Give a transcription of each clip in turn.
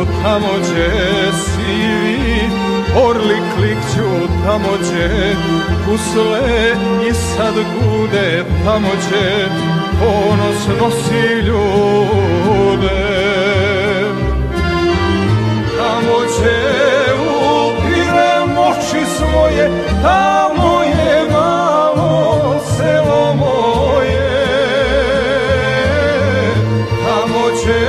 tamo gdje sivi orli klikću, tamo gdje kusle i sad gude, tamo gdje ponos nosi ljude. Tamo gdje upirem oči svoje, tamo je malo selo moje. Tamo gdje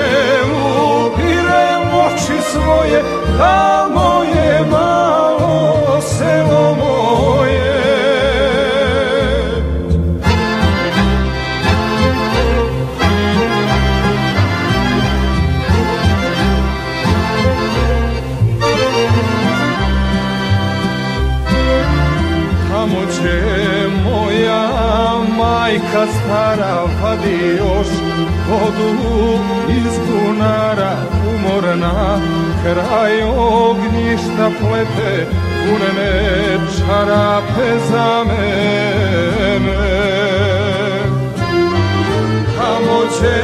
upirem oči svoje, tamo je malo selo moje. Tamo gdje moja majka stara vadi još vodu iz bunara, umorna kraj ognjišta plete punene čarape za mene. Tamo gdje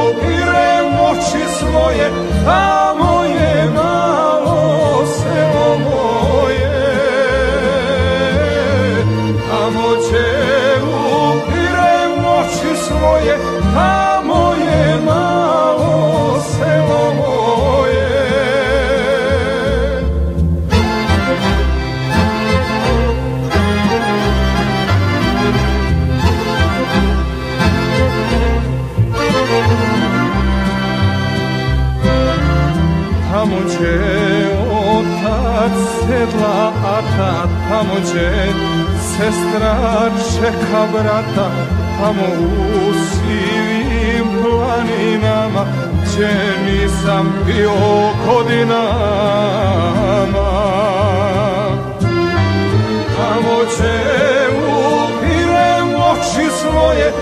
upirem oči svoje, tamo je malo selo moje. Tamo gdje upirem oči svoje, tamo je malo selo moje. Tamo gdje otac sedla ata, tamo gdje sestra čeka brata, tamo u sivim planinama gdje nisam bio godinama. Tamo gdje upirem oči svoje,